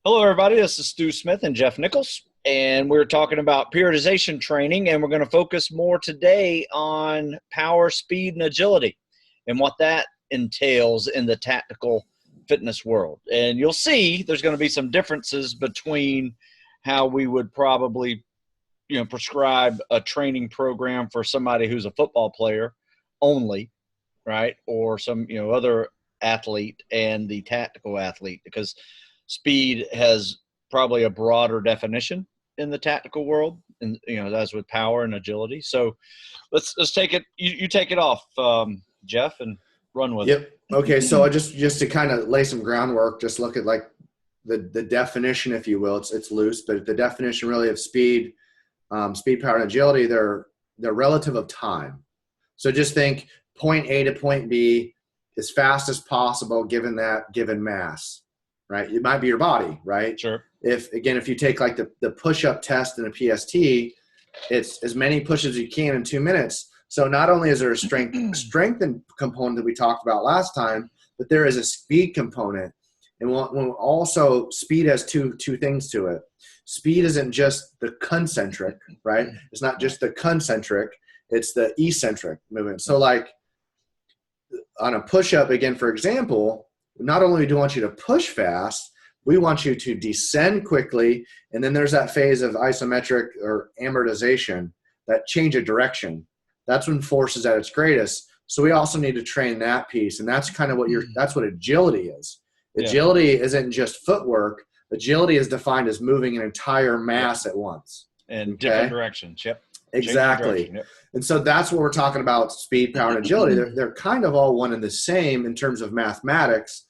Hello, everybody. This is Stu Smith and Jeff Nichols, and we're talking about periodization training, and we're going to focus more today on power, speed, and agility and what that entails in the tactical fitness world. And you'll see there's going to be some differences between how we would probably, prescribe a training program for somebody who's a football player only, right, or some, other athlete and the tactical athlete, because speed has probably a broader definition in the tactical world, and as with power and agility. So let's take it. You take it off, Jeff, and run with it. Yep. Okay. So I just to kind of lay some groundwork, just look at like the definition, if you will. It's loose, but the definition really of speed, power, and agility, they're relative of time. So just think point A to point B as fast as possible given mass. Right? It might be your body, right? Sure. If you take like the push-up test in a PST, it's as many pushes as you can in 2 minutes. So not only is there a strength component that we talked about last time, but there is a speed component. And when also speed has two things to it. Speed isn't just the concentric, right? It's not just the concentric, it's the eccentric movement. So like on a push-up, again, for example, not only do we want you to push fast, we want you to descend quickly. And then there's that phase of isometric or amortization, that change of direction. That's when force is at its greatest. So we also need to train that piece. And that's kind of that's what agility is. Agility isn't just footwork. Agility is defined as moving an entire mass at once. And different directions. Yep. Exactly. Yep. And so that's what we're talking about, speed, power, and agility. They're kind of all one and the same in terms of mathematics.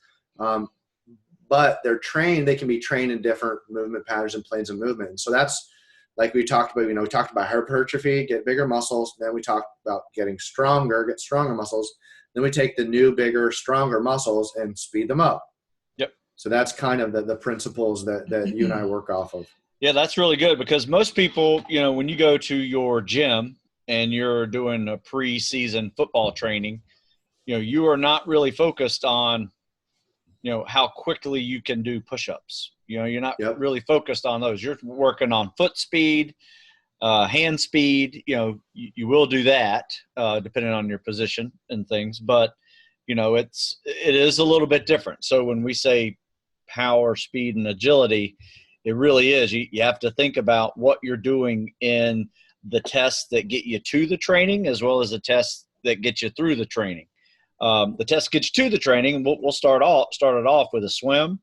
But they can be trained in different movement patterns and planes of movement. And so that's like we talked about, we talked about hypertrophy, get bigger muscles. Then we talked about getting stronger, get stronger muscles. Then we take the new, bigger, stronger muscles and speed them up. Yep. So that's kind of the principles that you and I work off of. Yeah, that's really good, because most people, when you go to your gym and you're doing a preseason football training, you are not really focused on, how quickly you can do push-ups. You're not really focused on those. You're working on foot speed, hand speed. You will do that depending on your position and things, but it is a little bit different. So when we say power, speed, and agility, it really is. You have to think about what you're doing in the tests that get you to the training, as well as the tests that get you through the training. The test gets you to the training, and we'll start it off with a swim,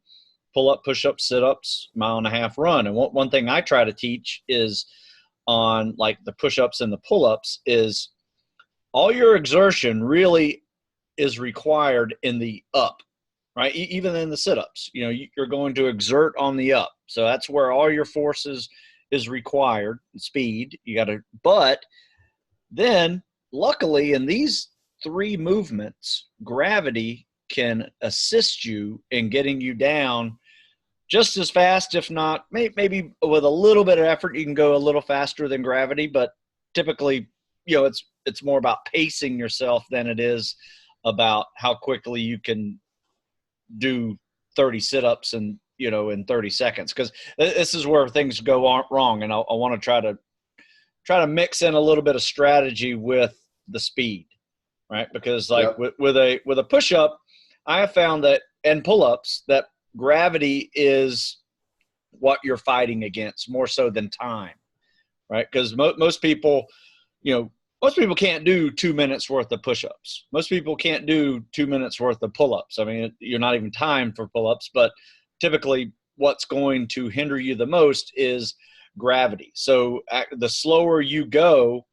pull-up, push-up, sit-ups, 1.5 mile run. And one thing I try to teach is on like the push-ups and the pull-ups is all your exertion really is required in the up, right? Even in the sit-ups, you're going to exert on the up. So that's where all your forces is required, speed. But then luckily in these 3 movements, gravity can assist you in getting you down just as fast, if not maybe with a little bit of effort, you can go a little faster than gravity. But typically, it's more about pacing yourself than it is about how quickly you can do 30 sit-ups in 30 seconds. Because this is where things go wrong, and I want to try to mix in a little bit of strategy with the speed. Right, because with a push-up, I have found that, and pull-ups, that gravity is what you're fighting against more so than time, right? Because most people can't do 2 minutes worth of push-ups. Most people can't do 2 minutes worth of pull-ups. I mean, you're not even timed for pull-ups, but typically what's going to hinder you the most is gravity. So the slower you go,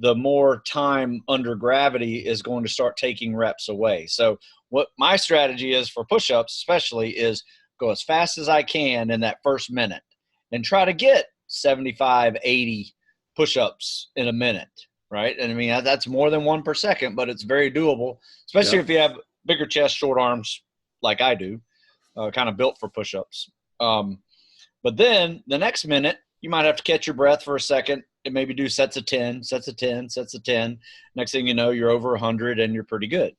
the more time under gravity is going to start taking reps away. So what my strategy is for push-ups especially is go as fast as I can in that first minute and try to get 75, 80 push-ups in a minute, right? And I mean, that's more than 1 per second, but it's very doable, especially if you have bigger chest, short arms like I do, kind of built for push-ups. But then the next minute, you might have to catch your breath for a second and maybe do sets of 10, sets of 10, sets of 10. Next thing you know, you're over 100 and you're pretty good,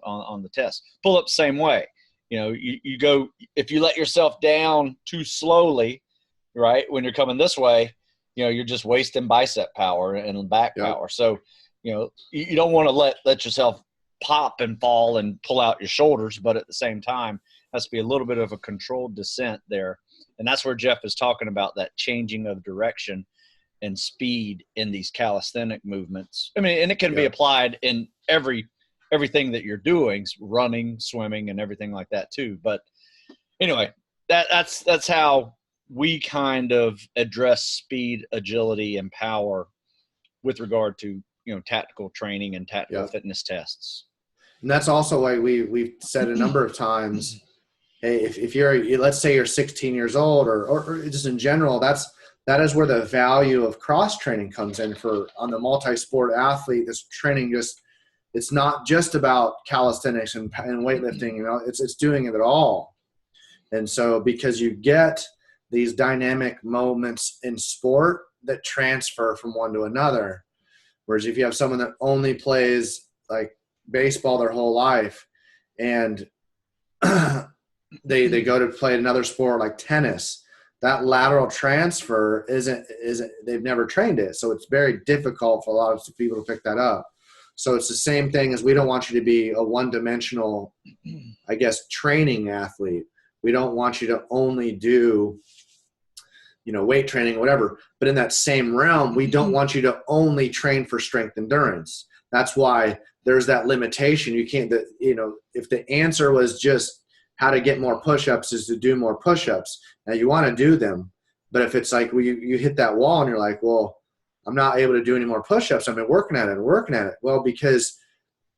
on the test. Pull up the same way. you go, if you let yourself down too slowly, right, when you're coming this way, you're just wasting bicep power and back power. So, you don't want to let yourself pop and fall and pull out your shoulders, but at the same time, has to be a little bit of a controlled descent there. And that's where Jeff is talking about that changing of direction and speed in these calisthenic movements. I mean, and it can be applied in everything that you're doing, running, swimming, and everything like that too. But anyway, that's how we kind of address speed, agility, and power with regard to, tactical training and tactical fitness tests. And that's also why we've said a number of times, hey, if let's say you're 16 years old or just in general, that is where the value of cross training comes in on the multi-sport athlete. This training it's not just about calisthenics and weightlifting, it's doing it at all. And so because you get these dynamic moments in sport that transfer from one to another, whereas if you have someone that only plays like baseball their whole life and they go to play another sport like tennis, that lateral transfer isn't they've never trained it. So it's very difficult for a lot of people to pick that up. So it's the same thing as we don't want you to be a one-dimensional, I guess, training athlete. We don't want you to only do, weight training or whatever. But in that same realm, we don't want you to only train for strength endurance. That's why there's that limitation. You can't, if the answer was just how to get more push-ups is to do more push-ups. Now you want to do them, but if it's like you hit that wall and you're like, well, I'm not able to do any more push-ups. I've been working at it. Well, because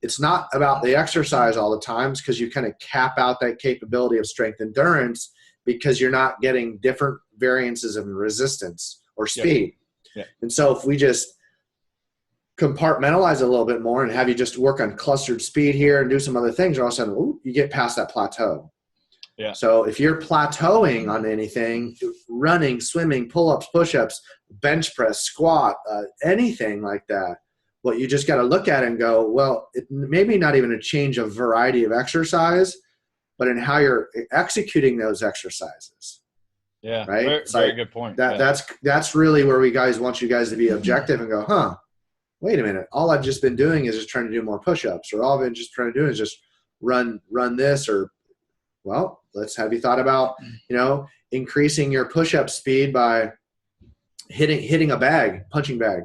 it's not about the exercise all the time, because you kind of cap out that capability of strength endurance because you're not getting different variances of resistance or speed. Yeah. And so if we just compartmentalize a little bit more and have you just work on clustered speed here and do some other things, all of a sudden, you get past that plateau. Yeah. So if you're plateauing on anything, running, swimming, pull-ups, push-ups, bench press, squat, anything like that, what you just got to look at and go, well, it maybe not even a change of variety of exercise, but in how you're executing those exercises. Yeah. Right. Very good point. That's really where we want you guys to be objective and go, wait a minute. All I've just been doing is just trying to do more push-ups, or all I've been just trying to do is just run this, or, well, let's have you thought about, increasing your push-up speed by hitting a bag, punching bag,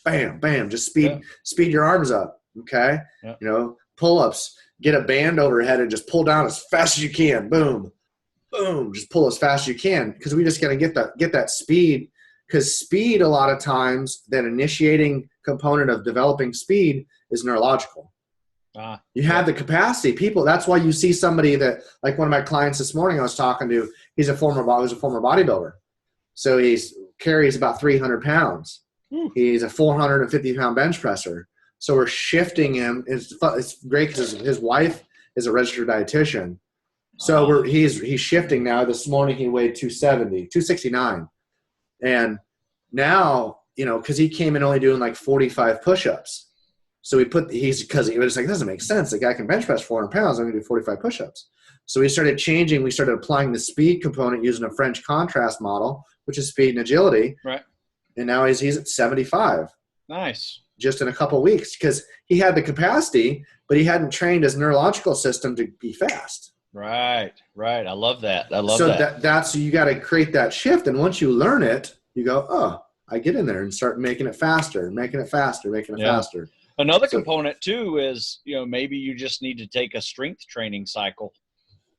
bam, bam, just speed your arms up. Okay. Yeah. Pull-ups, get a band overhead and just pull down as fast as you can. Boom, boom, just pull as fast as you can. Cause we just got to get that speed, because speed, a lot of times, that initiating component of developing speed is neurological. You have the capacity. People, that's why you see somebody that, like one of my clients this morning I was talking to, he's a former bodybuilder. So he carries about 300 pounds. He's a 450-pound bench presser. So we're shifting him. It's great because his wife is a registered dietitian. So he's shifting now. This morning he weighed 269. And now, because he came in only doing like 45 push-ups. So because it was like, it doesn't make sense. The guy can bench press 400 pounds. I'm going to do 45 push-ups. So we started changing. We started applying the speed component using a French contrast model, which is speed and agility. Right. And now he's at 75. Nice. Just in a couple of weeks, because he had the capacity, but he hadn't trained his neurological system to be fast. Right. I love that. So that's you got to create that shift. And once you learn it, you go, oh, I get in there and start making it faster. Faster. Another component too is, maybe you just need to take a strength training cycle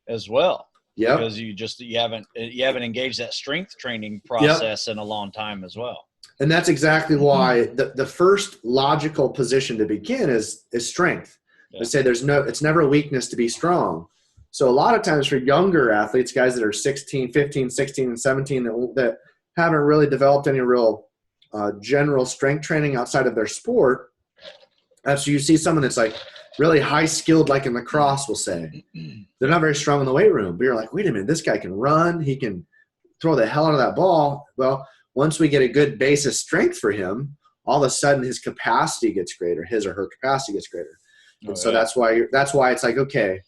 as well. Yeah. Because you haven't engaged that strength training process in a long time as well. And that's exactly why the first logical position to begin is strength. Yeah. They say it's never a weakness to be strong. So a lot of times for younger athletes, guys that are 15, 16, and 17 that haven't really developed any real general strength training outside of their sport, so you see someone that's like really high skilled, like in lacrosse, we'll say. They're not very strong in the weight room. But you're like, wait a minute, this guy can run. He can throw the hell out of that ball. Well, once we get a good basis strength for him, all of a sudden his capacity gets greater. His or her capacity gets greater. And so that's why it's like, okay,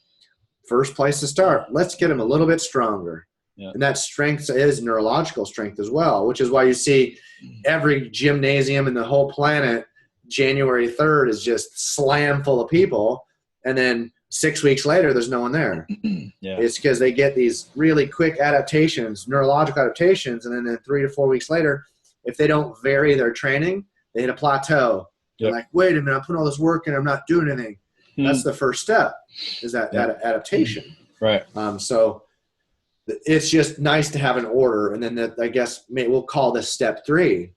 First place to start. Let's get them a little bit stronger. Yeah. And that strength is neurological strength as well, which is why you see every gymnasium in the whole planet, January 3rd is just slam full of people. And then 6 weeks later, there's no one there. Yeah. It's because they get these really quick adaptations, neurological adaptations. And then 3 to 4 weeks later, if they don't vary their training, they hit a plateau. They're like, wait a minute, I'm putting all this work in, I'm not doing anything. That's the first step, is that adaptation. Right. So it's just nice to have an order. And then I guess we'll call this step 3.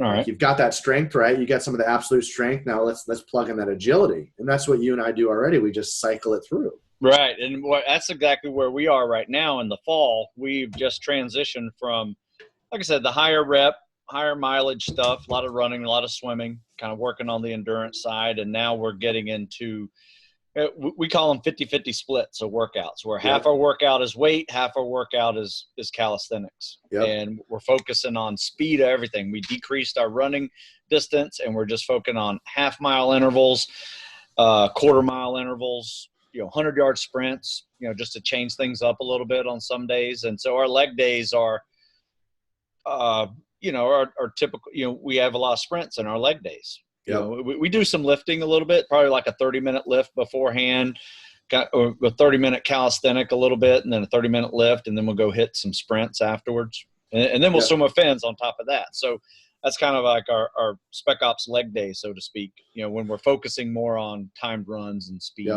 All right. Like you've got that strength, right? You got some of the absolute strength. Now let's plug in that agility. And that's what you and I do already. We just cycle it through. Right. And that's exactly where we are right now in the fall. We've just transitioned from, like I said, the higher rep, higher mileage stuff, a lot of running, a lot of swimming, kind of working on the endurance side. And now we're getting into, we call them 50-50 splits of workouts, where half our workout is weight, half our workout is calisthenics. And we're focusing on speed of everything. We decreased our running distance, and we're just focusing on half-mile intervals, quarter-mile intervals, 100-yard sprints, just to change things up a little bit on some days. And so our leg days are, our typical, we have a lot of sprints in our leg days. We do some lifting a little bit, probably like a 30-minute lift beforehand, or a 30-minute calisthenic a little bit, and then a 30-minute lift, and then we'll go hit some sprints afterwards. And then we'll swim with fins on top of that. So that's kind of like our Spec Ops leg day, so to speak, when we're focusing more on timed runs and speed,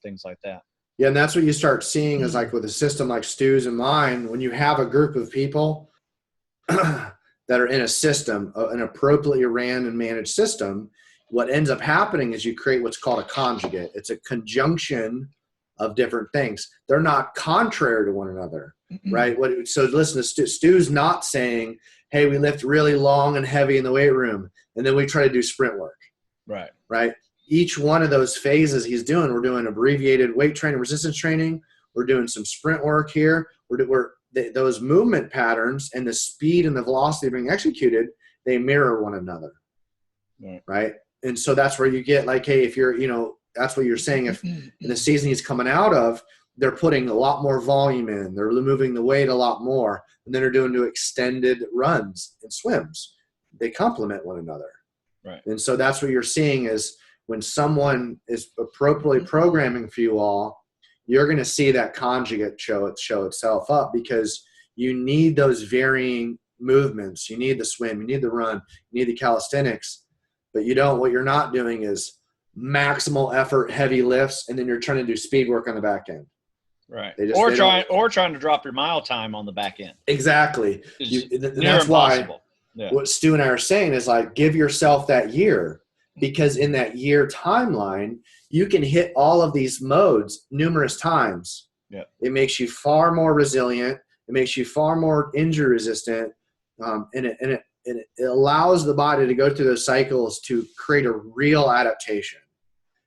things like that. Yeah, and that's what you start seeing is like with a system like Stu's and mine, when you have a group of people that are in a system, an appropriately ran and managed system, what ends up happening is you create what's called a conjugate. It's a conjunction of different things. They're not contrary to one another, right? So listen to Stu's not saying, hey, we lift really long and heavy in the weight room, and then we try to do sprint work. Right? Each one of those phases he's doing, we're doing abbreviated weight training, resistance training. We're doing some sprint work here. Those movement patterns and the speed and the velocity being executed, they mirror one another, right? And so that's where you get like, hey, if you're, that's what you're saying. If in the season he's coming out of, they're putting a lot more volume in, they're moving the weight a lot more, and then they're doing extended runs and swims. They complement one another. Right. And so that's what you're seeing is when someone is appropriately programming for you all, you're going to see that conjugate show itself up, because you need those varying movements. You need the swim, you need the run, you need the calisthenics, but what you're not doing is maximal effort, heavy lifts, and then you're trying to do speed work on the back end. Right. Or trying to drop your mile time on the back end. Exactly. That's why what Stu and I are saying is like, give yourself that year, because in that year timeline, you can hit all of these modes numerous times. It makes you far more resilient. It makes you far more injury resistant. And it allows the body to go through those cycles to create a real adaptation.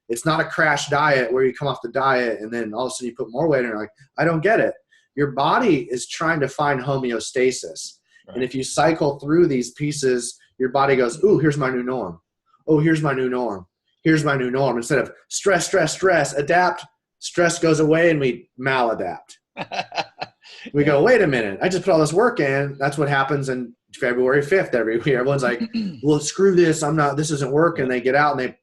It's not a crash diet where you come off the diet and then all of a sudden you put more weight in and you're like, I don't get it. Your body is trying to find homeostasis. Right. And if you cycle through these pieces, your body goes, ooh, here's my new norm. Oh, here's my new norm. Here's my new norm. Instead of stress, adapt, stress goes away and we maladapt. We go, wait a minute, I just put all this work in. That's what happens in February 5th every year. Everyone's like, well, screw this. This isn't working. They get out and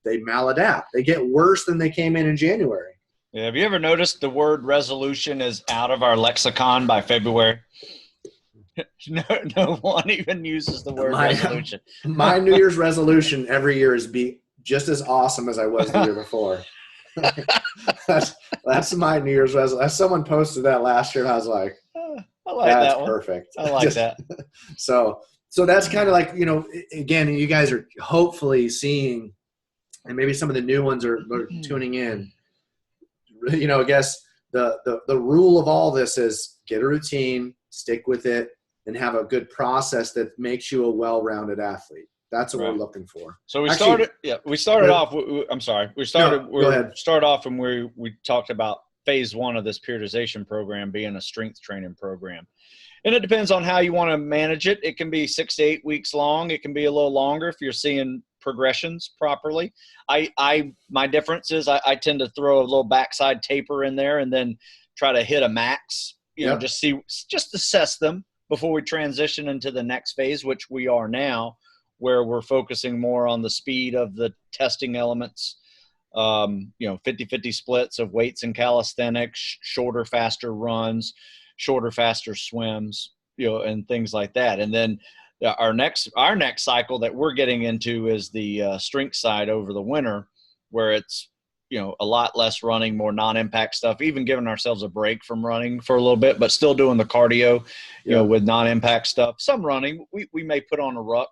they maladapt. They get worse than they came in January. Yeah. Have you ever noticed the word resolution is out of our lexicon by February? No one even uses the word resolution. My New Year's resolution every year is be just as awesome as I was the year before. That's my New Year's resolution. Someone posted that last year, and I was like, I like that one. Perfect. I like that. So that's kind of like, again, you guys are hopefully seeing, and maybe some of the new ones are tuning in. I guess the rule of all this is get a routine, stick with it, and have a good process that makes you a well-rounded athlete. That's what we're looking for. So we started off. I'm sorry. We started off when we talked about phase 1 of this periodization program being a strength training program. And it depends on how you want to manage it. It can be 6 to 8 weeks long. It can be a little longer if you're seeing progressions properly. My difference is I tend to throw a little backside taper in there and then try to hit a max, just assess them before we transition into the next phase, which we are now, where we're focusing more on the speed of the testing elements, 50-50 splits of weights and calisthenics, shorter, faster runs, shorter, faster swims, and things like that. And then our next cycle that we're getting into is the strength side over the winter, where it's, a lot less running, more non-impact stuff, even giving ourselves a break from running for a little bit, but still doing the cardio, with non-impact stuff. Some running, we may put on a ruck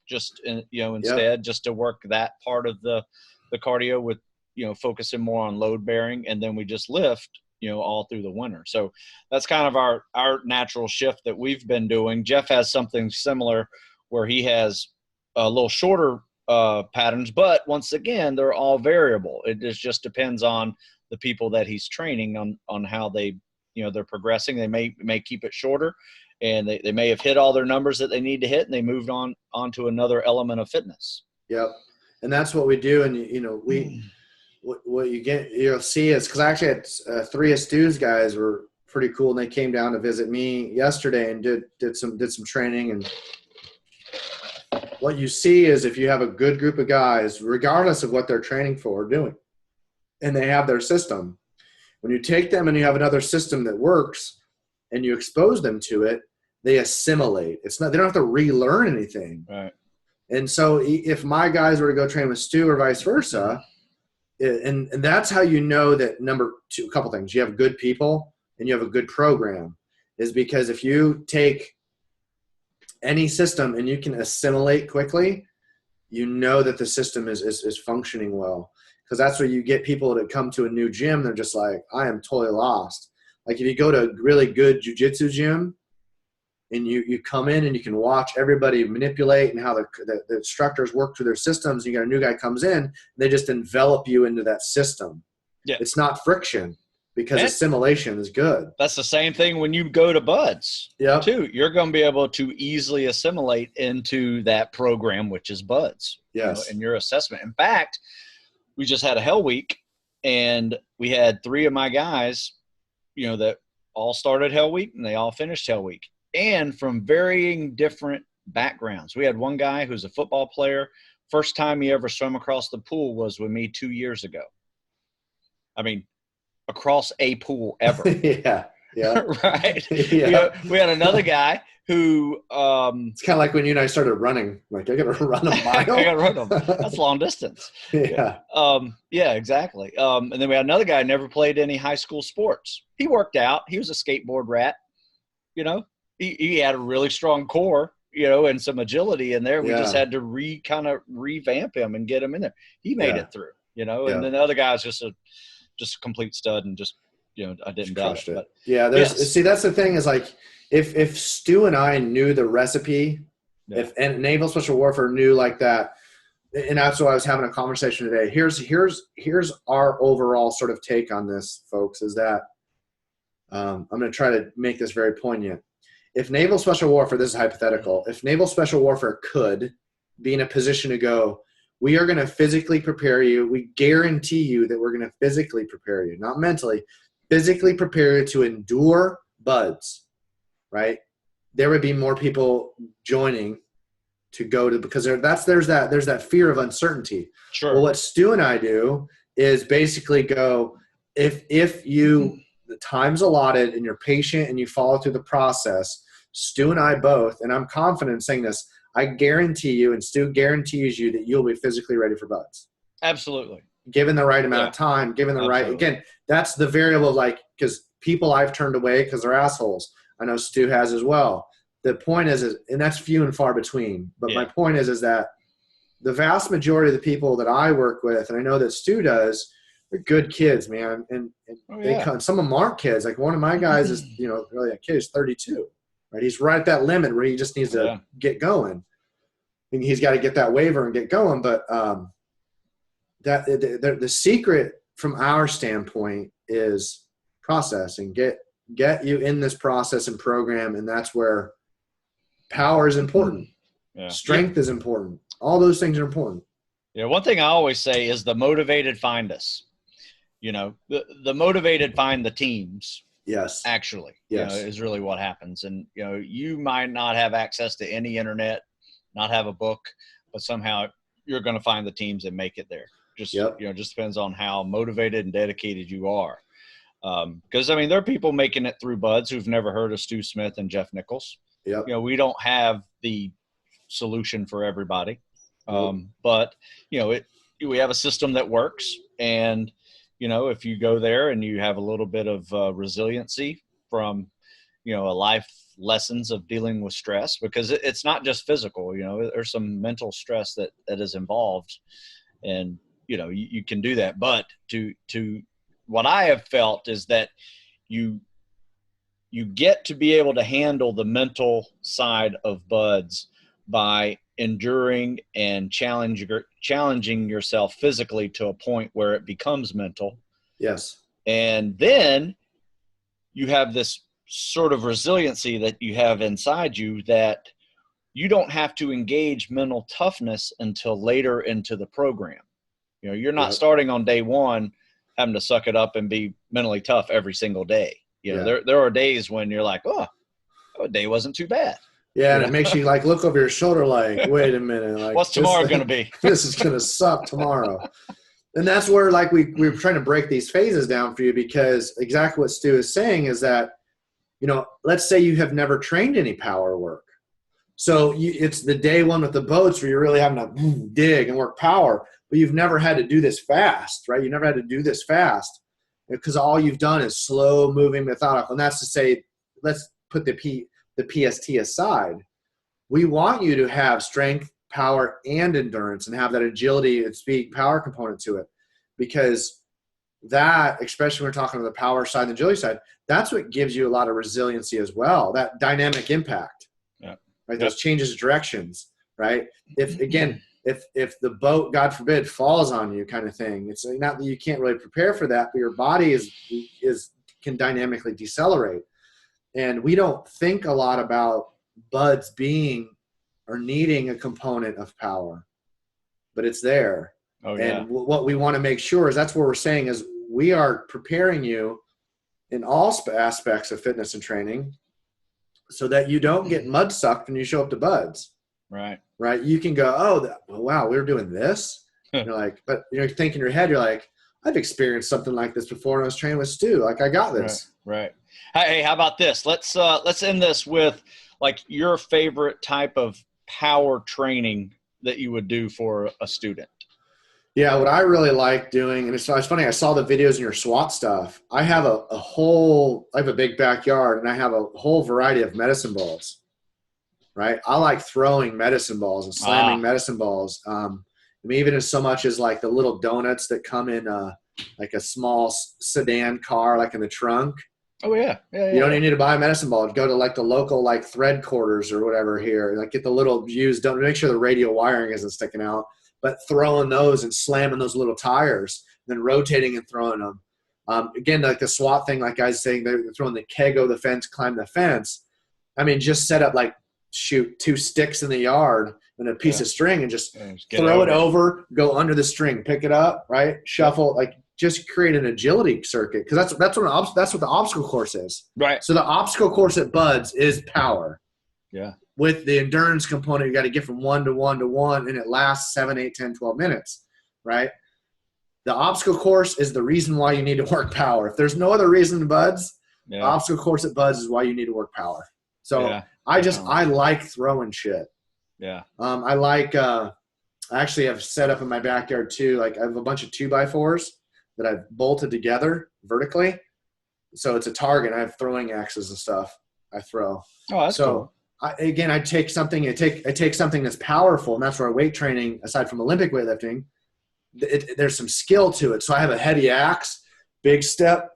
just, instead, just to work that part of the cardio with, focusing more on load bearing. And then we just lift, all through the winter. So that's kind of our natural shift that we've been doing. Jeff has something similar where he has a little shorter patterns, but once again, they're all variable. It just depends on the people that he's training on how they, they're progressing. They may keep it shorter, and they may have hit all their numbers that they need to hit, and they moved on to another element of fitness. Yep. And that's what we do. And, what you'll see is, because actually had 3 of Stu's guys were pretty cool, and they came down to visit me yesterday and did some training. And what you see is, if you have a good group of guys, regardless of what they're training for or doing, and they have their system, when you take them and you have another system that works and you expose them to it, they assimilate. They don't have to relearn anything. Right. And so if my guys were to go train with Stu or vice versa, and that's how you know that, number 2, a couple things. You have good people and you have a good program, is because if you take any system and you can assimilate quickly, you know that the system is functioning well. Because that's where you get people that come to a new gym, they're just like, I am totally lost. Like if you go to a really good jiu-jitsu gym and you come in and you can watch everybody manipulate and how the instructors work through their systems, you got a new guy comes in, they just envelop you into that system. Yeah. It's not friction, because assimilation is good. That's the same thing when you go to Buds, too. You're going to be able to easily assimilate into that program, which is Buds. Yes. In your assessment. In fact, we just had a Hell Week, and we had 3 of my guys, that all started Hell Week, and they all finished Hell Week, and from varying different backgrounds. We had one guy who's a football player. First time he ever swam across the pool was with me 2 years ago. I mean, across a pool ever. Yeah. Right. Yeah. We had another guy who it's kind of like when you and I started running. Like, I got to run a mile. I got to run them. That's long distance. Yeah. Yeah, exactly. And then we had another guy who never played any high school sports. He worked out. He was a skateboard rat. He had a really strong core, and some agility in there. We just had to revamp him and get him in there. He made it through, and then the other guy was just a complete stud, and just, I didn't doubt it. But, see, that's the thing, is like, if Stu and I knew the recipe, and Naval Special Warfare knew like that, and that's why I was having a conversation today. Here's our overall sort of take on this, folks, is that I'm going to try to make this very poignant. If Naval Special Warfare, this is hypothetical, if Naval Special Warfare could be in a position to go, we are going to physically prepare you. We guarantee you that we're going to physically prepare you, not mentally, physically prepare you to endure Buds, right? There would be more people joining to go to, because there's that fear of uncertainty. Sure. Well, what Stu and I do is basically go, if you the time's allotted and you're patient and you follow through the process, Stu and I both, and I'm confident in saying this, I guarantee you, and Stu guarantees you, that you'll be physically ready for Buds. Absolutely. Given the right amount of time, given the right, again, that's the variable, like, because people I've turned away because they're assholes. I know Stu has as well. The point is, and that's few and far between, but my point is that the vast majority of the people that I work with, and I know that Stu does, they're good kids, man. And they come, some of them aren't kids. Like one of my guys is, really a kid, he's 32, right? He's right at that limit where he just needs to get going. And he's got to get that waiver and get going. But the secret from our standpoint is process, and get you in this process and program. And that's where power is important. Yeah. Strength is important. All those things are important. Yeah. One thing I always say is the motivated find us. The motivated find the teams. Yes. Actually, yes. Is really what happens. And, you might not have access to any internet, not have a book, but somehow you're going to find the teams that make it there. Just, just depends on how motivated and dedicated you are. Because, there are people making it through buds who've never heard of Stu Smith and Jeff Nichols. Yep. We don't have the solution for everybody. But, we have a system that works. And, if you go there and you have a little bit of resiliency from, a life lessons of dealing with stress, because it's not just physical, there's some mental stress that is involved. And, you can do that. But to what I have felt is that you get to be able to handle the mental side of buds by enduring and challenging yourself physically to a point where it becomes mental. Yes. And then you have this sort of resiliency that you have inside you that you don't have to engage mental toughness until later into the program. You're not starting on day one having to suck it up and be mentally tough every single day. There are days when you're like, oh, that day wasn't too bad. Yeah, and it makes you like look over your shoulder like, wait a minute. Like, what's tomorrow going to be? This is going to suck tomorrow. And that's where like we're trying to break these phases down for you, because exactly what Stu is saying is that, let's say you have never trained any power work. So it's the day one with the boats where you're really having to dig and work power, but you've never had to do this fast, right? You never had to do this fast because all you've done is slow moving methodical. And that's to say, let's put the PST aside. We want you to have strength, power, and endurance and have that agility and speed power component to it, because that, especially when we're talking about the power side and the agility side, that's what gives you a lot of resiliency as well, that dynamic impact. Yeah. Right? Those changes of directions, right? If the boat, God forbid, falls on you kind of thing, it's not that you can't really prepare for that, but your body can dynamically decelerate. And we don't think a lot about buds being or needing a component of power, but it's there. Oh, yeah. And what we want to make sure is that's what we're saying is we are preparing you in all aspects of fitness and training so that you don't get mud sucked when you show up to buds. Right. Right. You can go, oh, wow, we were doing this. You're like, but you're thinking in your head, you're like, I've experienced something like this before when I was training with Stu. Like, I got this. Right. Hey, how about this? Let's end this with like your favorite type of power training that you would do for a student. Yeah, what I really like doing, and it's funny, I saw the videos in your SWAT stuff. I have I have a big backyard, and I have a whole variety of medicine balls, right? I like throwing medicine balls and slamming medicine balls. Even as so much as like the little donuts that come in like a small sedan car, like in the trunk. Oh, yeah. You don't even need to buy a medicine ball. Go to like the local like thread quarters or whatever here. Like get the little used, don't make sure the radio wiring isn't sticking out. But throwing those and slamming those little tires, then rotating and throwing them. Again, like the SWAT thing, like guys saying they're throwing the keg over the fence, climb the fence. Just set up like shoot 2 sticks in the yard and a piece of string and just throw it over, go under the string, pick it up, right? Shuffle, like just create an agility circuit. Because that's what the obstacle course is. Right. So the obstacle course at Buds is power. Yeah. With the endurance component, you got to get from 1 to 1 to 1, and it lasts 7, 8, 10, 12 minutes, right? The obstacle course is the reason why you need to work power. If there's no other reason, Buds, the obstacle course at Buds is why you need to work power. So I like throwing shit. Yeah. I actually have set up in my backyard too. Like I have a bunch of 2x4s that I've bolted together vertically. So it's a target. I have throwing axes and stuff I throw. Oh, that's cool. I take something that's powerful, and that's where weight training, aside from Olympic weightlifting, there's some skill to it. So I have a heavy axe, big step,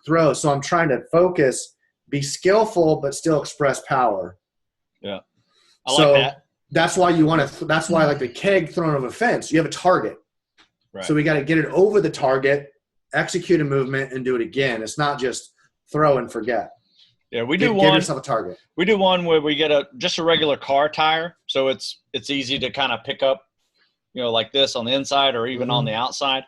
throw. So I'm trying to focus, be skillful, but still express power. Yeah. I like that. That's why that's why like the keg thrown over a fence, you have a target. Right. So we got to get it over the target, execute a movement, and do it again. It's not just throw and forget. Yeah, give yourself a target. We do one where we get just a regular car tire, so it's easy to kind of pick up like this on the inside or even on the outside.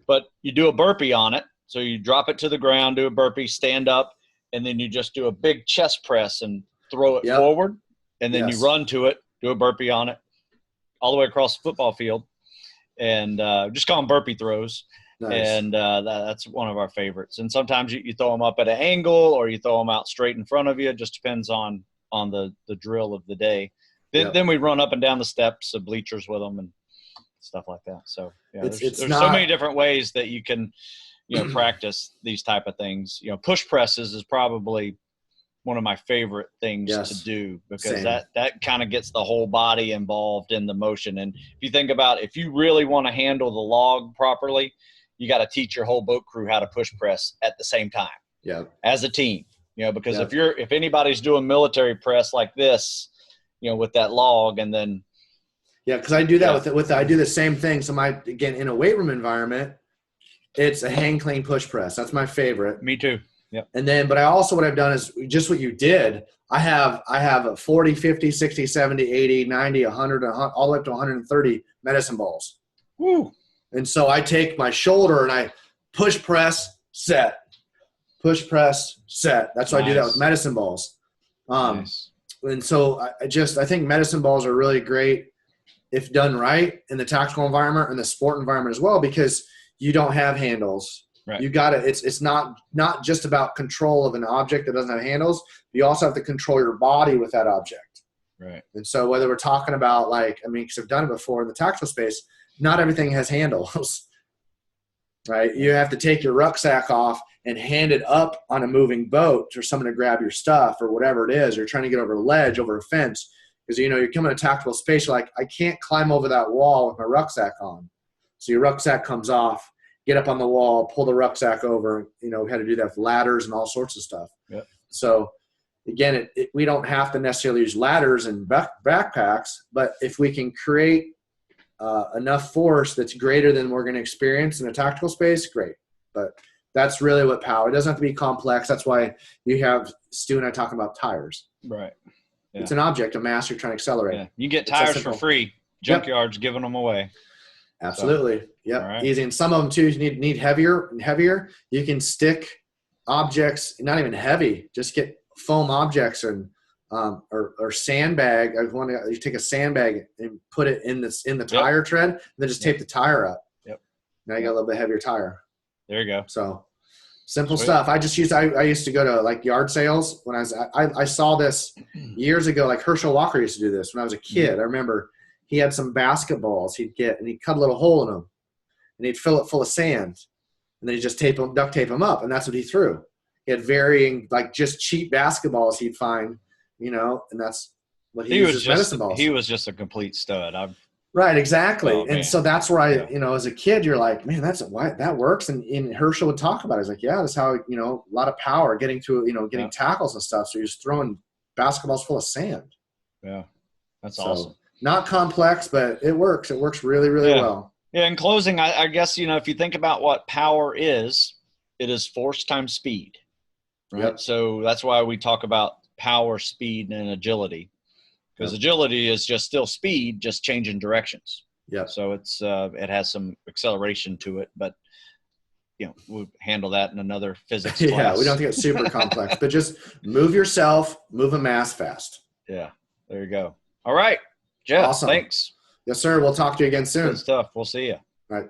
But you do a burpee on it. So you drop it to the ground, do a burpee, stand up, and then you just do a big chest press and throw it forward. And then you run to it, do a burpee on it all the way across the football field. And just call them burpee throws. Nice. And that's one of our favorites. And sometimes you throw them up at an angle or you throw them out straight in front of you. It just depends on the drill of the day. Then we run up and down the steps of bleachers with them and stuff like that. So there's so many different ways that you can practice these type of things. Push presses is probably one of my favorite things to do, because that kind of gets the whole body involved in the motion. And if you think about, if you really want to handle the log properly, you got to teach your whole boat crew how to push press at the same time as a team, because if anybody's doing military press like this, with that log, and then because I do that I do the same thing. So again, in a weight room environment, it's a hang clean push press. That's my favorite. Me too. Yep. And then, but what I've done is just what you did. I have a 40, 50, 60, 70, 80, 90, 100, all the way up to 130 medicine balls. Woo. And so I take my shoulder and I push press, set, push press, set. That's why I do that with medicine balls. Nice. And so I think medicine balls are really great if done right in the tactical environment and the sport environment as well, because you don't have handles. Right. You got to, it's not just about control of an object that doesn't have handles. You also have to control your body with that object. Right. And so whether we're talking about because I've done it before in the tactical space, not everything has handles, right? You have to take your rucksack off and hand it up on a moving boat for someone to grab your stuff or whatever it is. You're trying to get over a ledge, over a fence, because, you're coming to a tactical space. You're like, I can't climb over that wall with my rucksack on. So your rucksack comes off, get up on the wall, pull the rucksack over. We had to do that with ladders and all sorts of stuff. Yep. So again, we don't have to necessarily use ladders and backpacks, but if we can create enough force that's greater than we're going to experience in a tactical space, great. But that's really what power. It doesn't have to be complex. That's why you have Stu and I talking about tires. Right. Yeah. It's an object, a mass you're trying to accelerate. Yeah. You get tires for free. Junkyards giving them away. Absolutely. So, yep. Right. Easy. And some of them too, you need heavier and heavier. You can stick objects, not even heavy, just get foam objects and or sandbag. You take a sandbag and put it in the tire tread, and then just tape the tire up. Yep. Now you got a little bit heavier tire. There you go. So simple stuff. I used to go to yard sales when I saw this years ago. Herschel Walker used to do this when I was a kid. I remember he had some basketballs he'd cut a little hole in them, and he'd fill it full of sand, and then he'd just duct tape them up, and that's what he threw. He had varying, just cheap basketballs he'd find, and that's what he used as medicine balls. He was just a complete stud. Right, exactly. Oh, and so that's where as a kid, you're like, man, that works. And Herschel would talk about it. He's like, yeah, that's how, a lot of power getting to, getting tackles and stuff. So you're just throwing basketballs full of sand. Yeah, that's awesome. Not complex, but it works. It works really, really well. Yeah, in closing, I guess, if you think about what power is, it is force times speed. Right. Yep. So that's why we talk about power, speed, and agility. Because agility is just still speed, just changing directions. Yeah. So it has some acceleration to it, but we'll handle that in another physics class. Yeah, we don't have to get super complex, but just move yourself, move a mass fast. Yeah, there you go. All right, Jeff. Awesome. Thanks. Yes, sir. We'll talk to you again soon. Good stuff. We'll see you. All right.